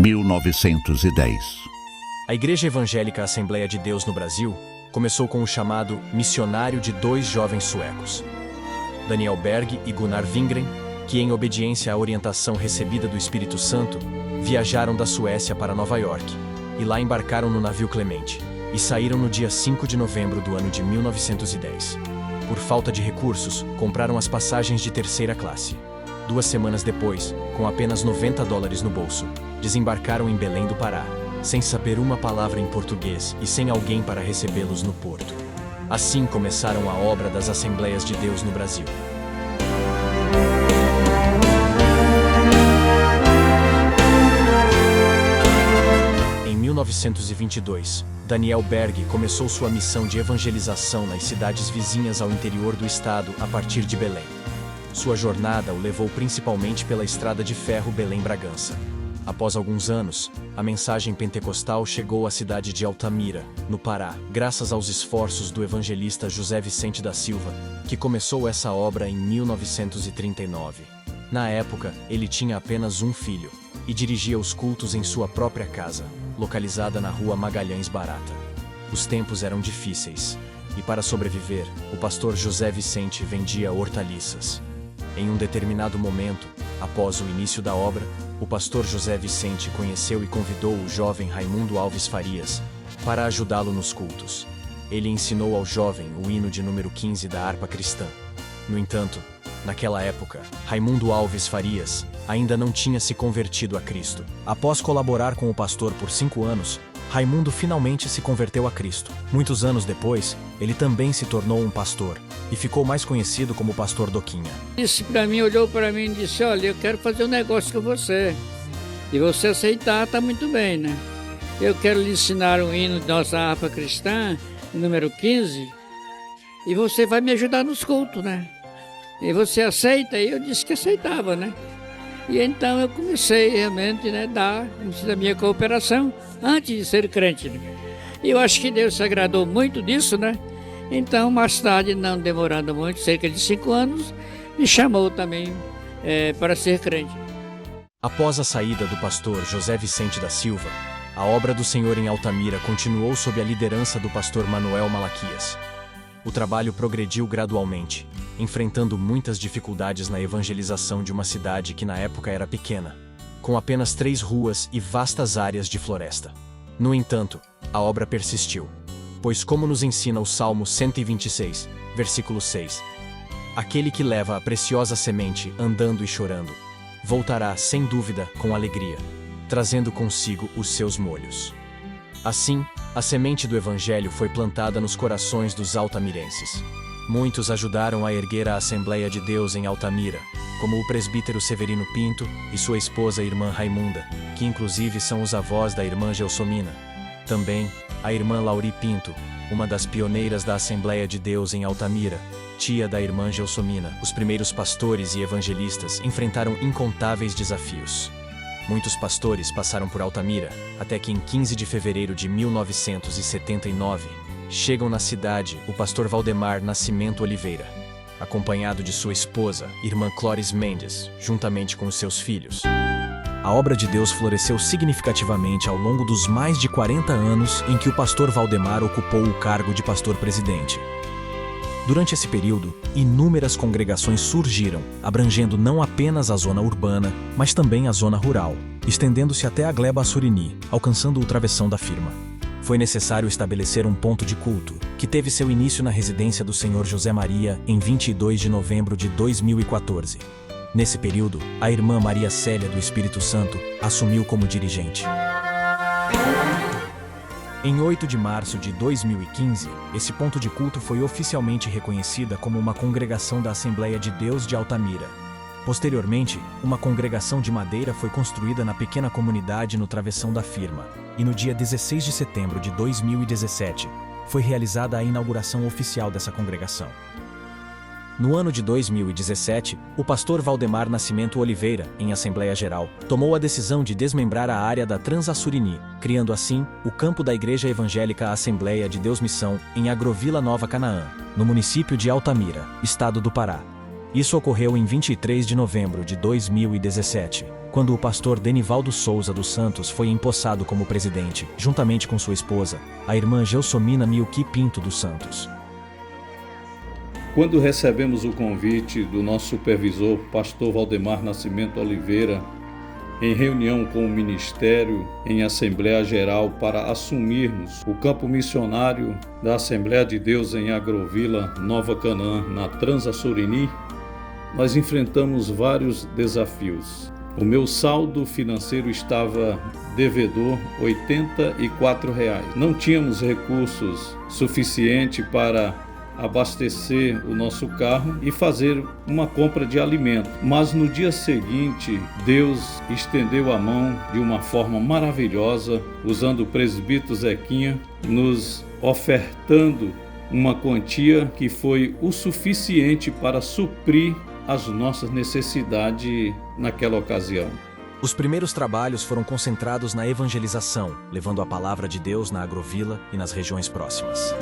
1910. A Igreja Evangélica Assembleia de Deus no Brasil começou com o chamado missionário de dois jovens suecos, Daniel Berg e Gunnar Wingren, que, em obediência à orientação recebida do Espírito Santo, viajaram da Suécia para Nova York e lá embarcaram no navio Clemente e saíram no dia 5 de novembro do ano de 1910. Por falta de recursos, compraram as passagens de terceira classe. 2 semanas depois, com apenas $90 no bolso, desembarcaram em Belém do Pará, sem saber uma palavra em português e sem alguém para recebê-los no porto. Assim começaram a obra das Assembleias de Deus no Brasil. Em 1922, Daniel Berg começou sua missão de evangelização nas cidades vizinhas ao interior do estado a partir de Belém. Sua jornada o levou principalmente pela estrada de ferro Belém-Bragança. Após alguns anos, a mensagem pentecostal chegou à cidade de Altamira, no Pará, graças aos esforços do evangelista José Vicente da Silva, que começou essa obra em 1939. Na época, ele tinha apenas um filho e dirigia os cultos em sua própria casa, localizada na rua Magalhães Barata. Os tempos eram difíceis, e para sobreviver, o pastor José Vicente vendia hortaliças. Em um determinado momento, após o início da obra, o pastor José Vicente conheceu e convidou o jovem Raimundo Alves Farias para ajudá-lo nos cultos. Ele ensinou ao jovem o hino de número 15 da harpa cristã. No entanto, naquela época, Raimundo Alves Farias ainda não tinha se convertido a Cristo. Após colaborar com o pastor por 5 anos, Raimundo finalmente se converteu a Cristo. Muitos anos depois, ele também se tornou um pastor e ficou mais conhecido como Pastor Doquinha. Disse para mim, olhou para mim e disse: olha, eu quero fazer um negócio com você. E você aceitar, tá muito bem, né? Eu quero lhe ensinar um hino de nossa harpa cristã, número 15, e você vai me ajudar nos cultos, né? E você aceita? E eu disse que aceitava, né? E então eu comecei realmente, né, dar a minha cooperação antes de ser crente, né? E eu acho que Deus se agradou muito disso, né? Então, mais tarde, não demorando muito, cerca de 5 anos, me chamou também para ser crente. Após a saída do pastor José Vicente da Silva, a obra do Senhor em Altamira continuou sob a liderança do pastor Manuel Malaquias. O trabalho progrediu gradualmente, enfrentando muitas dificuldades na evangelização de uma cidade que na época era pequena, com apenas 3 ruas e vastas áreas de floresta. No entanto, a obra persistiu, pois, como nos ensina o Salmo 126, versículo 6, aquele que leva a preciosa semente andando e chorando, voltará sem dúvida com alegria, trazendo consigo os seus molhos. Assim, a semente do Evangelho foi plantada nos corações dos altamirenses. Muitos ajudaram a erguer a Assembleia de Deus em Altamira, como o presbítero Severino Pinto e sua esposa irmã Raimunda, que inclusive são os avós da irmã Gelsomina. Também, a irmã Lauri Pinto, uma das pioneiras da Assembleia de Deus em Altamira, tia da irmã Gelsomina. Os primeiros pastores e evangelistas enfrentaram incontáveis desafios. Muitos pastores passaram por Altamira, até que em 15 de fevereiro de 1979, chegam na cidade o pastor Valdemar Nascimento Oliveira, acompanhado de sua esposa, irmã Clóris Mendes, juntamente com os seus filhos. A obra de Deus floresceu significativamente ao longo dos mais de 40 anos em que o pastor Valdemar ocupou o cargo de pastor-presidente. Durante esse período, inúmeras congregações surgiram, abrangendo não apenas a zona urbana, mas também a zona rural, estendendo-se até a gleba Assurini, alcançando o travessão da firma. Foi necessário estabelecer um ponto de culto, que teve seu início na residência do Senhor José Maria em 22 de novembro de 2014. Nesse período, a irmã Maria Célia do Espírito Santo assumiu como dirigente. Em 8 de março de 2015, esse ponto de culto foi oficialmente reconhecida como uma congregação da Assembleia de Deus de Altamira. Posteriormente, uma congregação de madeira foi construída na pequena comunidade no travessão da firma, e no dia 16 de setembro de 2017, foi realizada a inauguração oficial dessa congregação. No ano de 2017, o pastor Valdemar Nascimento Oliveira, em Assembleia Geral, tomou a decisão de desmembrar a área da Transassurini, criando assim o campo da Igreja Evangélica Assembleia de Deus Missão em Agrovila Nova Canaã, no município de Altamira, estado do Pará. Isso ocorreu em 23 de novembro de 2017. quando o pastor Denivaldo Souza dos Santos foi empossado como presidente, juntamente com sua esposa, a irmã Gelsomina Milqui Pinto dos Santos. Quando recebemos o convite do nosso supervisor, pastor Valdemar Nascimento Oliveira, em reunião com o Ministério em Assembleia Geral para assumirmos o campo missionário da Assembleia de Deus em Agrovila, Nova Canaã, na Transaçurini, nós enfrentamos vários desafios. O meu saldo financeiro estava devedor R$ 84. Não tínhamos recursos suficientes para abastecer o nosso carro e fazer uma compra de alimento. Mas no dia seguinte, Deus estendeu a mão de uma forma maravilhosa, usando o presbítero Zequinha, nos ofertando uma quantia que foi o suficiente para suprir as nossas necessidades naquela ocasião. Os primeiros trabalhos foram concentrados na evangelização, levando a palavra de Deus na Agrovila e nas regiões próximas.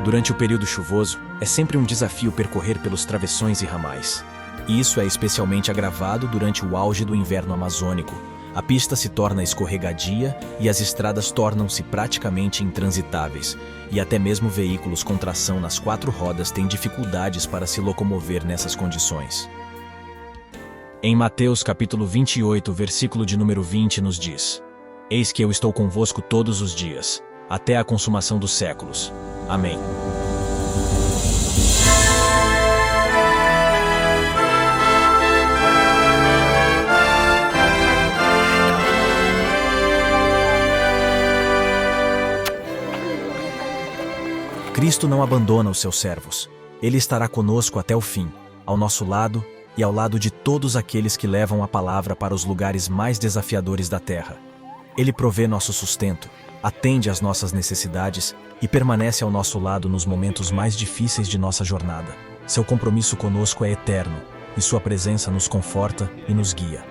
Durante o período chuvoso, é sempre um desafio percorrer pelos travessões e ramais. E isso é especialmente agravado durante o auge do inverno amazônico. A pista se torna escorregadia e as estradas tornam-se praticamente intransitáveis. E até mesmo veículos com tração nas 4 rodas têm dificuldades para se locomover nessas condições. Em Mateus capítulo 28, versículo de número 20 nos diz: Eis que eu estou convosco todos os dias, até a consumação dos séculos. Amém. Cristo não abandona os seus servos. Ele estará conosco até o fim, ao nosso lado e ao lado de todos aqueles que levam a palavra para os lugares mais desafiadores da terra. Ele provê nosso sustento, atende às nossas necessidades e permanece ao nosso lado nos momentos mais difíceis de nossa jornada. Seu compromisso conosco é eterno e sua presença nos conforta e nos guia.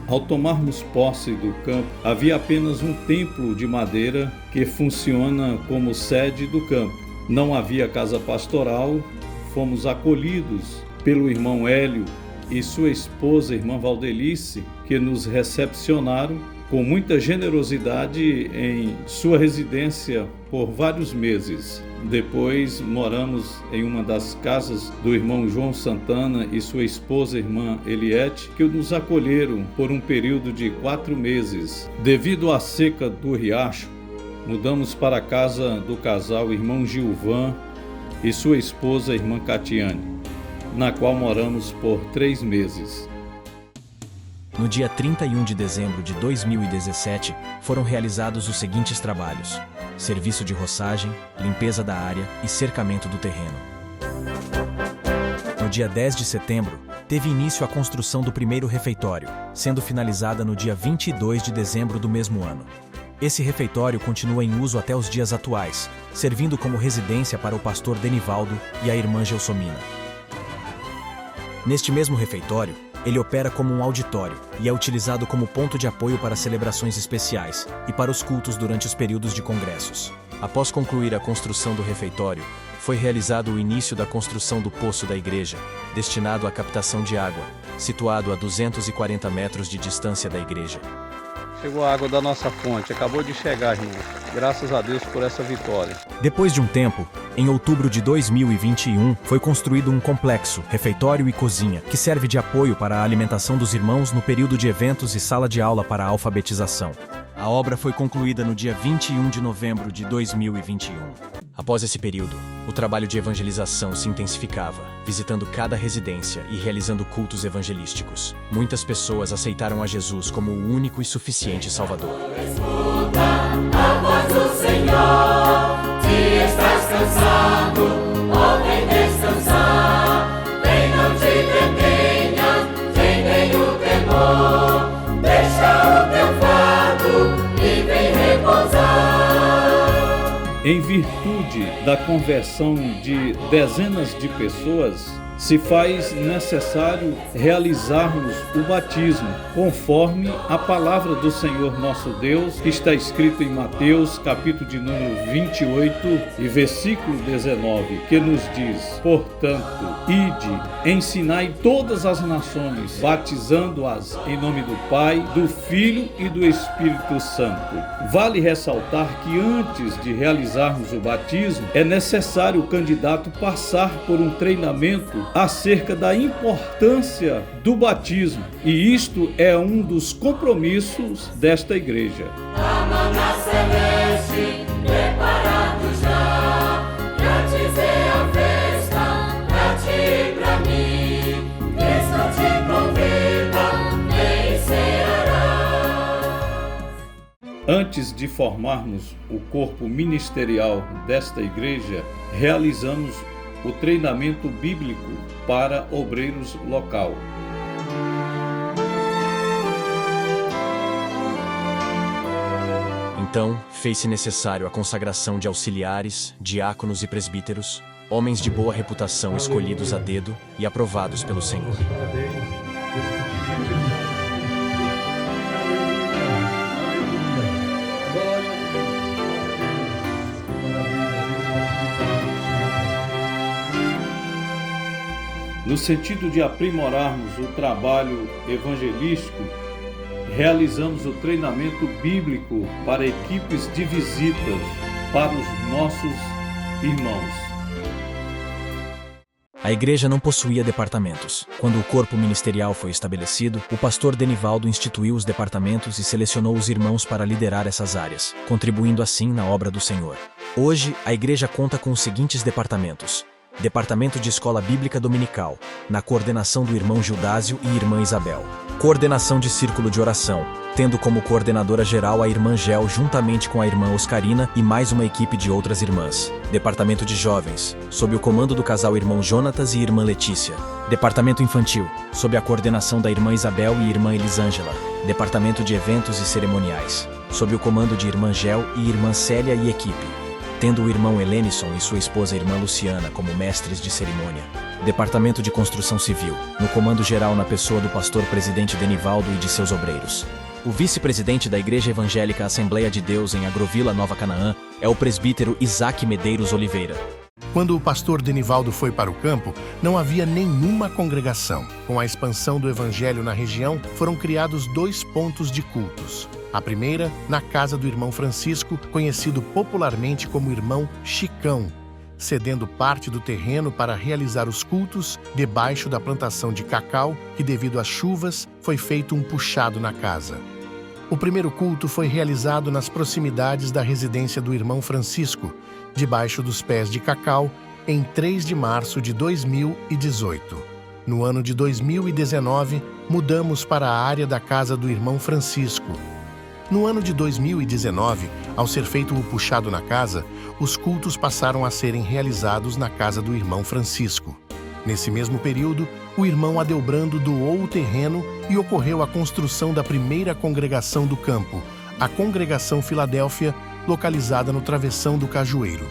Ao tomarmos posse do campo, havia apenas um templo de madeira que funciona como sede do campo. Não havia casa pastoral. Fomos acolhidos pelo irmão Hélio e sua esposa, irmã Valdelice, que nos recepcionaram com muita generosidade em sua residência por vários meses. Depois moramos em uma das casas do irmão João Santana e sua esposa, irmã Eliette, que nos acolheram por um período de 4 meses. Devido à seca do riacho, mudamos para a casa do casal irmão Gilvan e sua esposa, irmã Catiane, na qual moramos por 3 meses. No dia 31 de dezembro de 2017, foram realizados os seguintes trabalhos: serviço de roçagem, limpeza da área e cercamento do terreno. No dia 10 de setembro, teve início a construção do primeiro refeitório, sendo finalizada no dia 22 de dezembro do mesmo ano. Esse refeitório continua em uso até os dias atuais, servindo como residência para o pastor Denivaldo e a irmã Gelsomina. Neste mesmo refeitório, ele opera como um auditório e é utilizado como ponto de apoio para celebrações especiais e para os cultos durante os períodos de congressos. Após concluir a construção do refeitório, foi realizado o início da construção do poço da igreja, destinado à captação de água, situado a 240 metros de distância da igreja. Chegou a água da nossa fonte, acabou de chegar, irmão. Graças a Deus por essa vitória. Depois de um tempo, em outubro de 2021, foi construído um complexo, refeitório e cozinha, que serve de apoio para a alimentação dos irmãos no período de eventos e sala de aula para a alfabetização. A obra foi concluída no dia 21 de novembro de 2021. Após esse período, o trabalho de evangelização se intensificava, visitando cada residência e realizando cultos evangelísticos. Muitas pessoas aceitaram a Jesus como o único e suficiente Salvador. Escuta a voz do Senhor, se estás cansado, ou vem descansar. Vem, não te detenha, sem nenhum temor. Deixa o teu fardo e vem repousar. Em virtude da conversão de dezenas de pessoas, se faz necessário realizarmos o batismo, conforme a palavra do Senhor nosso Deus, que está escrito em Mateus, capítulo de número 28 e versículo 19, que nos diz: portanto, ide, ensinai todas as nações, batizando-as em nome do Pai, do Filho e do Espírito Santo. Vale ressaltar que antes de realizarmos o batismo, é necessário o candidato passar por um treinamento acerca da importância do batismo, e isto é um dos compromissos desta igreja. A maná celeste, preparado já, pra dizer a festa, pra ti e pra mim, Cristo te convida, vem ceará. Antes de formarmos o corpo ministerial desta igreja, realizamos o treinamento bíblico para obreiros local. Então, fez-se necessário a consagração de auxiliares, diáconos e presbíteros, homens de boa reputação escolhidos a dedo e aprovados pelo Senhor. No sentido de aprimorarmos o trabalho evangelístico, realizamos o treinamento bíblico para equipes de visitas para os nossos irmãos. A igreja não possuía departamentos. Quando o corpo ministerial foi estabelecido, o pastor Denivaldo instituiu os departamentos e selecionou os irmãos para liderar essas áreas, contribuindo assim na obra do Senhor. Hoje, a igreja conta com os seguintes departamentos: Departamento de Escola Bíblica Dominical, na coordenação do irmão Gildásio e irmã Isabel. Coordenação de Círculo de Oração, tendo como coordenadora geral a irmã Gel juntamente com a irmã Oscarina e mais uma equipe de outras irmãs. Departamento de Jovens, sob o comando do casal irmão Jonatas e irmã Letícia. Departamento Infantil, sob a coordenação da irmã Isabel e irmã Elisângela. Departamento de Eventos e Cerimoniais, sob o comando de irmã Gel e irmã Célia e equipe, tendo o irmão Helenison e sua esposa irmã Luciana como mestres de cerimônia. Departamento de Construção Civil, no comando geral na pessoa do pastor presidente Denivaldo e de seus obreiros. O vice-presidente da Igreja Evangélica Assembleia de Deus em Agrovila, Nova Canaã, é o presbítero Isaac Medeiros Oliveira. Quando o pastor Denivaldo foi para o campo, não havia nenhuma congregação. Com a expansão do evangelho na região, foram criados 2 pontos de cultos. A primeira, na casa do irmão Francisco, conhecido popularmente como irmão Chicão, cedendo parte do terreno para realizar os cultos debaixo da plantação de cacau, que devido às chuvas foi feito um puxado na casa. O primeiro culto foi realizado nas proximidades da residência do irmão Francisco, debaixo dos pés de cacau, em 3 de março de 2018. No ano de 2019, mudamos para a área da casa do irmão Francisco. No ano de 2019, ao ser feito o puxado na casa, os cultos passaram a serem realizados na casa do irmão Francisco. Nesse mesmo período, o irmão Adelbrando doou o terreno e ocorreu a construção da primeira congregação do campo, a Congregação Filadélfia, localizada no Travessão do Cajueiro.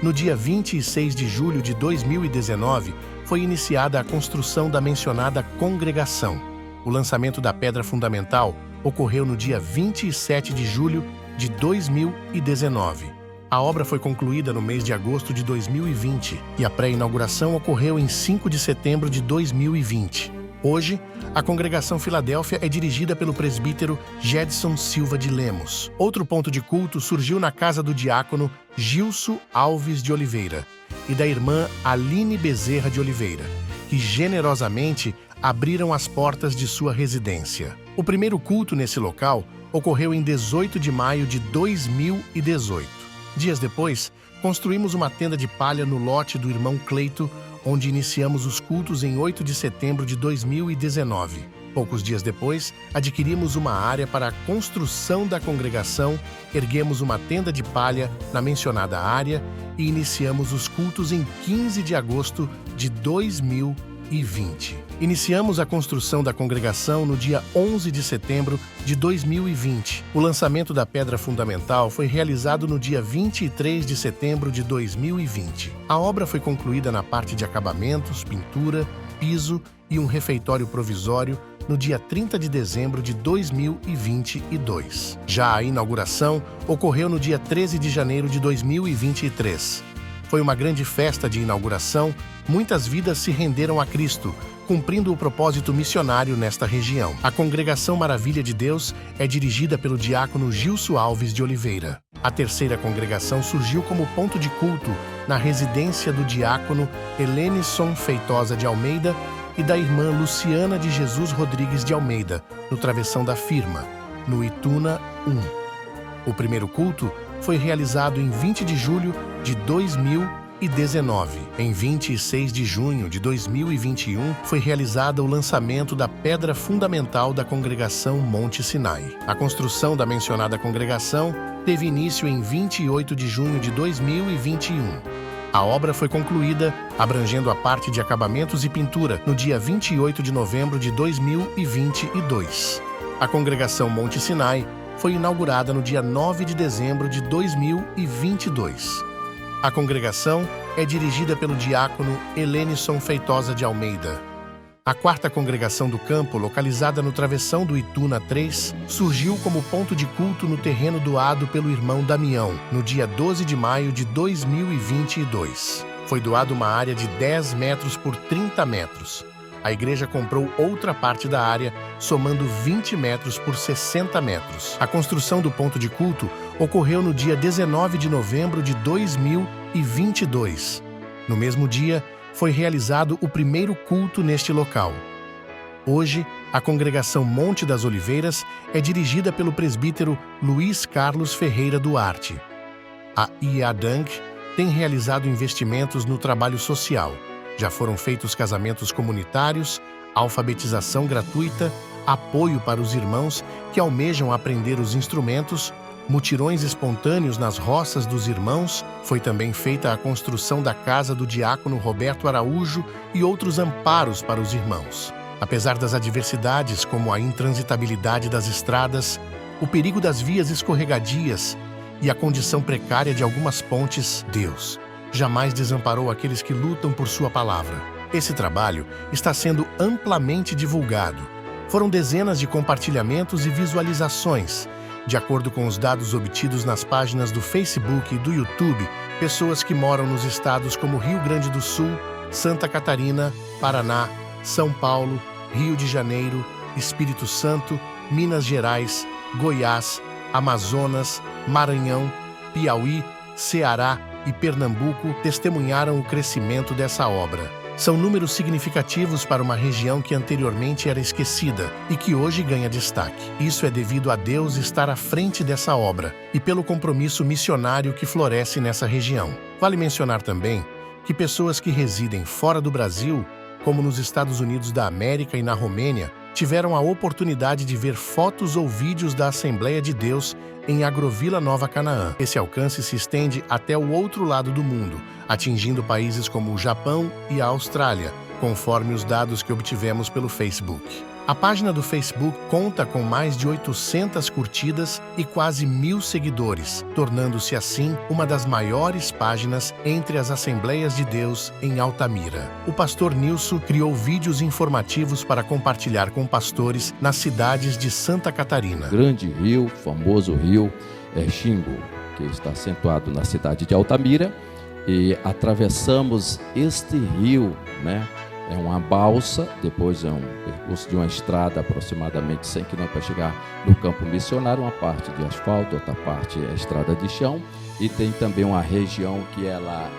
No dia 26 de julho de 2019, foi iniciada a construção da mencionada congregação. O lançamento da pedra fundamental ocorreu no dia 27 de julho de 2019. A obra foi concluída no mês de agosto de 2020 e a pré-inauguração ocorreu em 5 de setembro de 2020. Hoje, a Congregação Filadélfia é dirigida pelo presbítero Gedson Silva de Lemos. Outro ponto de culto surgiu na casa do diácono Gilson Alves de Oliveira e da irmã Aline Bezerra de Oliveira, que generosamente abriram as portas de sua residência. O primeiro culto nesse local ocorreu em 18 de maio de 2018. Dias depois, construímos uma tenda de palha no lote do irmão Cleito, onde iniciamos os cultos em 8 de setembro de 2019. Poucos dias depois, adquirimos uma área para a construção da congregação, erguemos uma tenda de palha na mencionada área e iniciamos os cultos em 15 de agosto de 2019. 2020. Iniciamos a construção da congregação no dia 11 de setembro de 2020. O lançamento da pedra fundamental foi realizado no dia 23 de setembro de 2020. A obra foi concluída na parte de acabamentos, pintura, piso e um refeitório provisório no dia 30 de dezembro de 2022. Já a inauguração ocorreu no dia 13 de janeiro de 2023. Foi uma grande festa de inauguração, muitas vidas se renderam a Cristo, cumprindo o propósito missionário nesta região. A Congregação Maravilha de Deus é dirigida pelo diácono Gilson Alves de Oliveira. A terceira congregação surgiu como ponto de culto na residência do diácono Helenison Feitosa de Almeida e da irmã Luciana de Jesus Rodrigues de Almeida, no Travessão da Firma, no Ituna 1. O primeiro culto foi realizado em 20 de julho de 2019. Em 26 de junho de 2021, foi realizado o lançamento da pedra fundamental da congregação Monte Sinai. A construção da mencionada congregação teve início em 28 de junho de 2021. A obra foi concluída, abrangendo a parte de acabamentos e pintura, no dia 28 de novembro de 2022. A congregação Monte Sinai foi inaugurada no dia 9 de dezembro de 2022. A congregação é dirigida pelo diácono Helenison Feitosa de Almeida. A quarta congregação do campo, localizada no Travessão do Ituna 3, surgiu como ponto de culto no terreno doado pelo irmão Damião, no dia 12 de maio de 2022. Foi doado uma área de 10 metros por 30 metros. A igreja comprou outra parte da área, somando 20 metros por 60 metros. A construção do ponto de culto ocorreu no dia 19 de novembro de 2022. No mesmo dia, foi realizado o primeiro culto neste local. Hoje, a congregação Monte das Oliveiras é dirigida pelo presbítero Luiz Carlos Ferreira Duarte. A IADANC tem realizado investimentos no trabalho social. Já foram feitos casamentos comunitários, alfabetização gratuita, apoio para os irmãos que almejam aprender os instrumentos, mutirões espontâneos nas roças dos irmãos. Foi também feita a construção da casa do diácono Roberto Araújo e outros amparos para os irmãos. Apesar das adversidades, como a intransitabilidade das estradas, o perigo das vias escorregadias e a condição precária de algumas pontes, Deus jamais desamparou aqueles que lutam por sua palavra. Esse trabalho está sendo amplamente divulgado. Foram dezenas de compartilhamentos e visualizações. De acordo com os dados obtidos nas páginas do Facebook e do YouTube, pessoas que moram nos estados como Rio Grande do Sul, Santa Catarina, Paraná, São Paulo, Rio de Janeiro, Espírito Santo, Minas Gerais, Goiás, Amazonas, Maranhão, Piauí, Ceará e Pernambuco testemunharam o crescimento dessa obra. São números significativos para uma região que anteriormente era esquecida e que hoje ganha destaque. Isso é devido a Deus estar à frente dessa obra e pelo compromisso missionário que floresce nessa região. Vale mencionar também que pessoas que residem fora do Brasil, como nos Estados Unidos da América e na Romênia, tiveram a oportunidade de ver fotos ou vídeos da Assembleia de Deus em Agrovila, Nova Canaã. Esse alcance se estende até o outro lado do mundo, atingindo países como o Japão e a Austrália, conforme os dados que obtivemos pelo Facebook. A página do Facebook conta com mais de 800 curtidas e quase 1.000 seguidores, tornando-se assim uma das maiores páginas entre as Assembleias de Deus em Altamira. O pastor Nilson criou vídeos informativos para compartilhar com pastores nas cidades de Santa Catarina. Grande rio, famoso rio Xingu, que está acentuado na cidade de Altamira, e atravessamos este rio, É uma balsa, depois é um percurso de uma estrada, aproximadamente 100 km para chegar no campo missionário, uma parte de asfalto, outra parte é estrada de chão, e tem também uma região que ela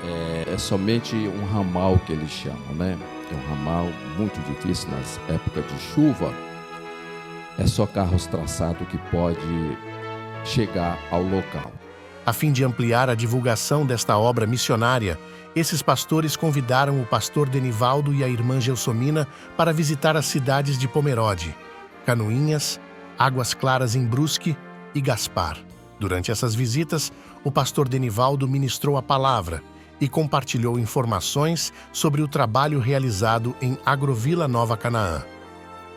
é somente um ramal que eles chamam, É um ramal muito difícil nas épocas de chuva, é só carros traçados que pode chegar ao local. A fim de ampliar a divulgação desta obra missionária, esses pastores convidaram o pastor Denivaldo e a irmã Gelsomina para visitar as cidades de Pomerode, Canoinhas, Águas Claras em Brusque e Gaspar. Durante essas visitas, o pastor Denivaldo ministrou a palavra e compartilhou informações sobre o trabalho realizado em Agrovila Nova Canaã.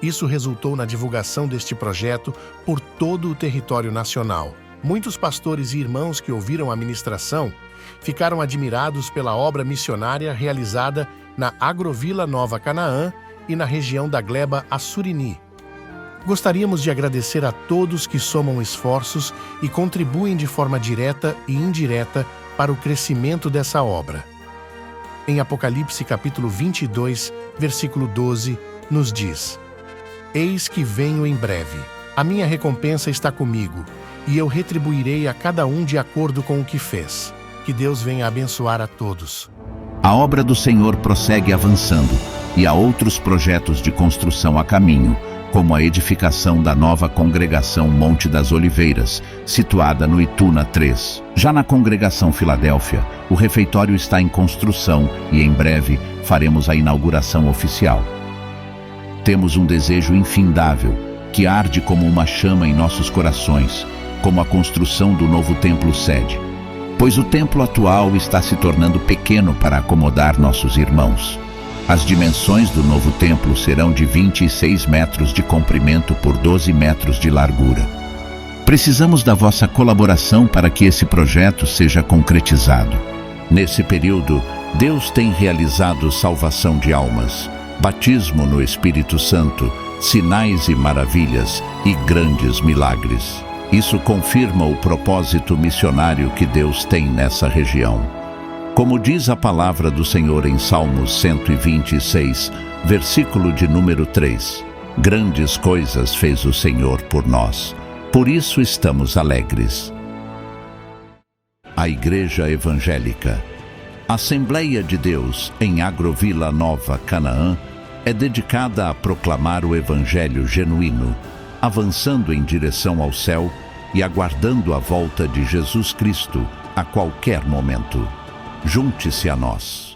Isso resultou na divulgação deste projeto por todo o território nacional. Muitos pastores e irmãos que ouviram a ministração ficaram admirados pela obra missionária realizada na Agrovila Nova Canaã e na região da gleba Assurini. Gostaríamos de agradecer a todos que somam esforços e contribuem de forma direta e indireta para o crescimento dessa obra. Em Apocalipse capítulo 22, versículo 12, nos diz: Eis que venho em breve. A minha recompensa está comigo, e eu retribuirei a cada um de acordo com o que fez. Que Deus venha abençoar a todos. A obra do Senhor prossegue avançando, e há outros projetos de construção a caminho, como a edificação da nova congregação Monte das Oliveiras, situada no Ituna 3. Já na congregação Filadélfia, o refeitório está em construção e em breve faremos a inauguração oficial. Temos um desejo infindável, que arde como uma chama em nossos corações, como a construção do novo templo sede. Pois o templo atual está se tornando pequeno para acomodar nossos irmãos. As dimensões do novo templo serão de 26 metros de comprimento por 12 metros de largura. Precisamos da vossa colaboração para que esse projeto seja concretizado. Nesse período, Deus tem realizado salvação de almas, batismo no Espírito Santo, sinais e maravilhas e grandes milagres. Isso confirma o propósito missionário que Deus tem nessa região. Como diz a palavra do Senhor em Salmos 126, versículo de número 3, grandes coisas fez o Senhor por nós, por isso estamos alegres. A Igreja Evangélica, Assembleia de Deus em Agrovila Nova Canaã, é dedicada a proclamar o Evangelho genuíno, avançando em direção ao céu e aguardando a volta de Jesus Cristo a qualquer momento. Junte-se a nós.